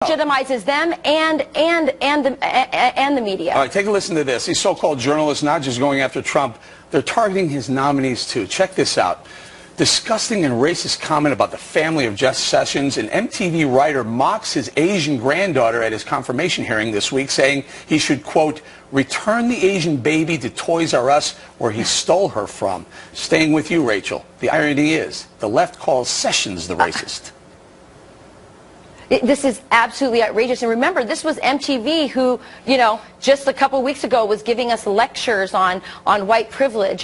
Legitimizes them and the media. All right, take a listen to this. These so-called journalists not just going after Trump, they're targeting his nominees too. Check this out. Disgusting and racist comment about the family of Jeff Sessions. An MTV writer mocks his Asian granddaughter at his confirmation hearing this week, saying he should, quote, return the Asian baby to Toys R Us where he stole her from. Staying with you, Rachel. The irony is, the left calls Sessions the racist. This is absolutely outrageous. And remember, this was MTV who, just a couple weeks ago was giving us lectures on white privilege.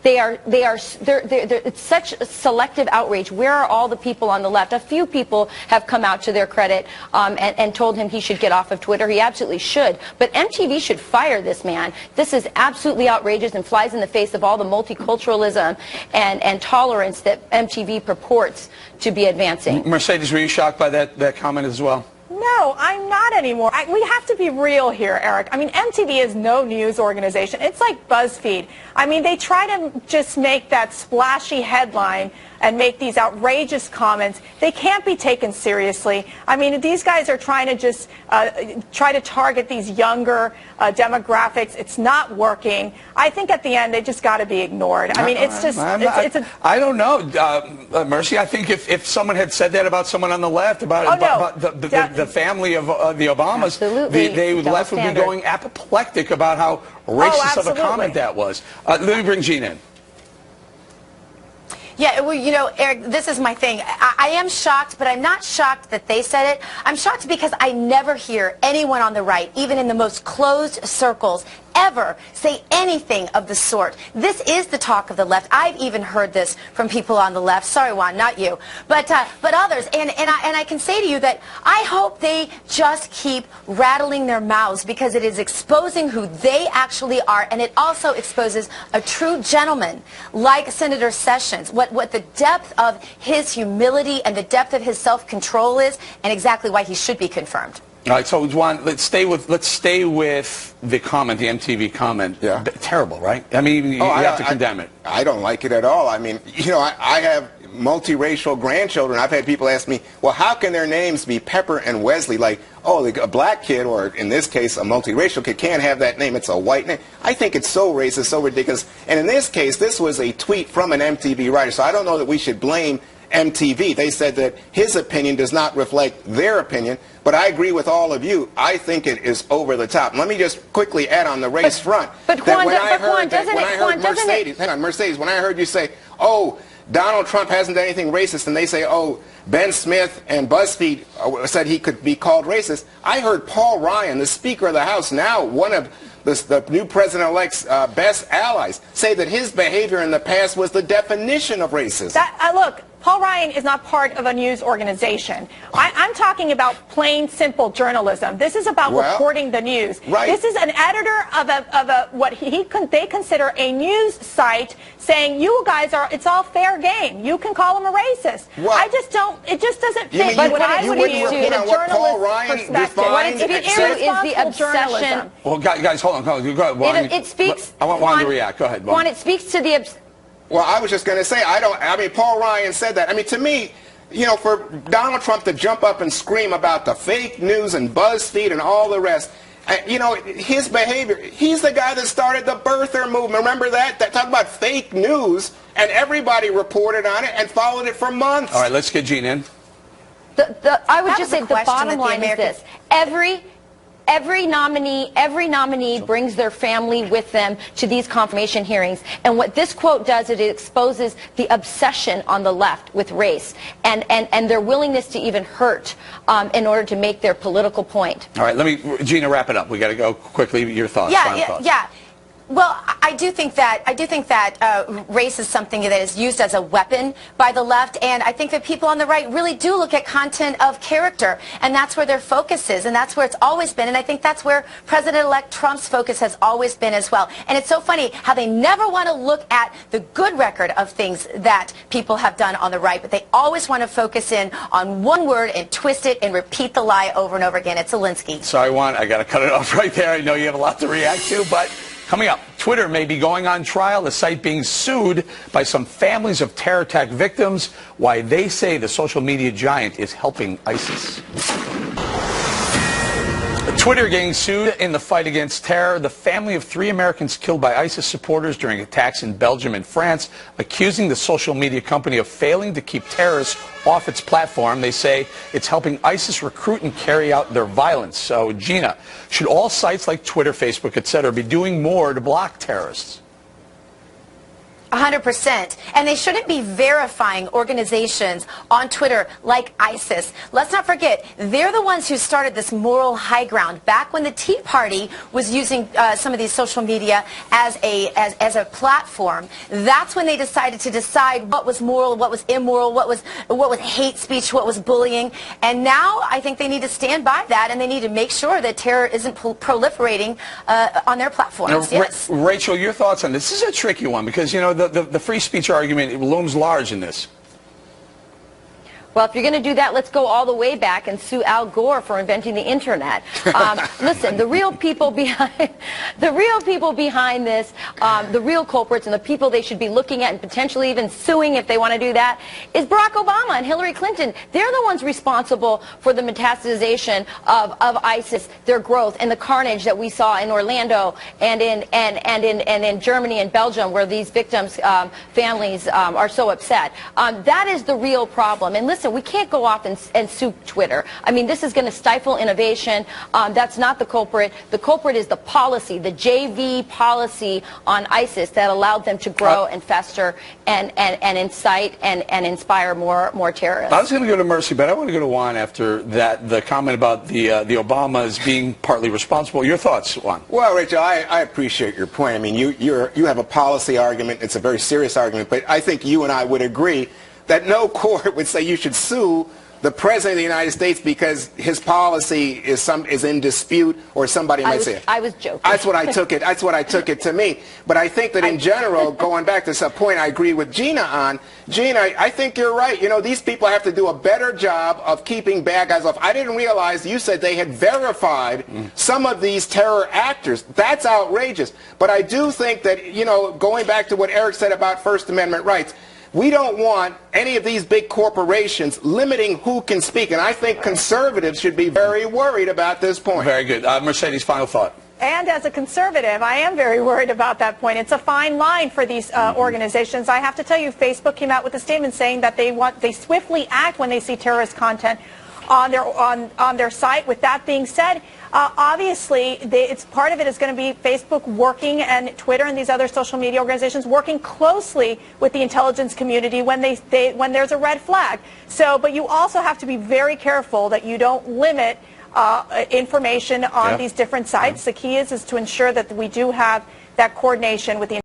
It's such selective outrage. Where are all the people on the left? A few people have come out to their credit and told him he should get off of Twitter. He absolutely should. But MTV should fire this man. This is absolutely outrageous and flies in the face of all the multiculturalism and tolerance that MTV purports to be advancing. Mercedes, were you shocked by that comment as well? No, I'm not anymore. We have to be real here, Eric. I mean, MTV is no news organization. It's like BuzzFeed. I mean, they try to just make that splashy headline and make these outrageous comments. They can't be taken seriously. I mean, these guys are trying to just try to target these younger demographics. It's not working. I think at the end, they just got to be ignored. I mean, it's just, I don't know, Mercy. I think if someone had said that about someone on the left, about the family of the Obamas, the left would be going apoplectic about how racist of a comment that was. Let me bring Gene in. Yeah, well, Eric, this is my thing. I am shocked, but I'm not shocked that they said it. I'm shocked because I never hear anyone on the right, even in the most closed circles, ever say anything of the sort. This is the talk of the left. I've even heard this from people on the left. Sorry, Juan, not you, but others. And I can say to you that I hope they just keep rattling their mouths because it is exposing who they actually are, and it also exposes a true gentleman like Senator Sessions, what the depth of his humility and the depth of his self-control is, and exactly why he should be confirmed. All right, so Juan, let's stay with the comment, the MTV comment. Yeah. Terrible, right? I mean, you have to condemn it. I don't like it at all. I mean, I have multiracial grandchildren. I've had people ask me, well, how can their names be Pepper and Wesley? Like, oh, a black kid, or in this case, a multiracial kid, can't have that name. It's a white name. I think it's so racist, so ridiculous. And in this case, this was a tweet from an MTV writer, so I don't know that we should blame MTV. They said that his opinion does not reflect their opinion, but I agree with all of you. I think it is over the top. Let me just quickly add on the race front. But Juan, Mercedes, when I heard you say, oh, Donald Trump hasn't done anything racist, and they say, oh, Ben Smith and BuzzFeed said he could be called racist, I heard Paul Ryan, the Speaker of the House, now one of the new President-elect's best allies, say that his behavior in the past was the definition of racism. Look, Paul Ryan is not part of a news organization. I'm talking about plain, simple journalism. This is about reporting the news. Right. This is an editor of what they consider a news site saying, you guys it's all fair game. You can call him a racist. Well, I just don't, it just doesn't fit what I would use to the journalist's perspective. What it's is the obsession. Well, guys, hold on. Go ahead, Juan. It speaks. I want Juan to react. Go ahead, Juan. Juan, it speaks to the Well, I was just going to say, I mean, Paul Ryan said that. I mean, to me, for Donald Trump to jump up and scream about the fake news and BuzzFeed and all the rest, his behavior, he's the guy that started the birther movement. Remember that? That talked about fake news, and everybody reported on it and followed it for months. All right, let's get Gene in. I would just say the bottom line is this. Every nominee brings their family with them to these confirmation hearings. And what this quote does, it exposes the obsession on the left with race and their willingness to even hurt in order to make their political point. All right, Gina, wrap it up. We got to go quickly. Your thoughts. Final thoughts. Yeah. Well, I do think that race is something that is used as a weapon by the left, and I think that people on the right really do look at content of character, and that's where their focus is, and that's where it's always been, and I think that's where President-elect Trump's focus has always been as well. And it's so funny how they never want to look at the good record of things that people have done on the right, but they always want to focus in on one word and twist it and repeat the lie over and over again. It's Zelensky. Sorry, Juan, I got to cut it off right there. I know you have a lot to react to, but coming up, Twitter may be going on trial, the site being sued by some families of terror attack victims, why they say the social media giant is helping ISIS. Twitter getting sued in the fight against terror. The family of 3 Americans killed by ISIS supporters during attacks in Belgium and France, accusing the social media company of failing to keep terrorists off its platform. They say it's helping ISIS recruit and carry out their violence. So, Gina, should all sites like Twitter, Facebook, etc. be doing more to block terrorists? 100%. And they shouldn't be verifying organizations on Twitter like ISIS. Let's not forget, they're the ones who started this moral high ground back when the Tea Party was using some of these social media as a platform. That's when they decided to decide what was moral, what was immoral, what was hate speech, what was bullying. And now I think they need to stand by that, and they need to make sure that terror isn't proliferating on their platforms. Now, yes. Rachel, your thoughts on this? This is a tricky one because, you know, the free speech argument looms large in this. Well, if you're going to do that, let's go all the way back and sue Al Gore for inventing the internet. Listen, the real people behind this, the real culprits and the people they should be looking at and potentially even suing if they want to do that, is Barack Obama and Hillary Clinton. They're the ones responsible for the metastasization of ISIS, their growth, and the carnage that we saw in Orlando and in Germany and Belgium, where these victims' families are so upset. That is the real problem. And listen, we can't go off and sue Twitter. I mean, this is going to stifle innovation. That's not the culprit. The culprit is the policy, the JV policy on ISIS that allowed them to grow and fester and incite and inspire more terrorists. I was going to go to Mercy, but I want to go to Juan after that. The comment about the Obamas being partly responsible. Your thoughts, Juan? Well, Rachel, I appreciate your point. I mean, you have a policy argument. It's a very serious argument, but I think you and I would agree that no court would say you should sue the President of the United States because his policy is in dispute, or somebody might say. I was joking. That's what I took it. That's what I took it to me. But I think that in general, going back to some point I agree with Gina on. Gina, I think you're right. You know, these people have to do a better job of keeping bad guys off. I didn't realize you said they had verified some of these terror actors. That's outrageous. But I do think that, you know, going back to what Eric said about First Amendment rights, we don't want any of these big corporations limiting who can speak, and I think conservatives should be very worried about this point. Very good. Mercedes, final thought. And as a conservative, I am very worried about that point. It's a fine line for these organizations. I have to tell you, Facebook came out with a statement saying that they swiftly act when they see terrorist content on their site. With that being said, obviously, it's part of it is going to be Facebook working, and Twitter and these other social media organizations working closely with the intelligence community when there's a red flag. So, but you also have to be very careful that you don't limit information on these different sites. The key is to ensure that we do have that coordination with the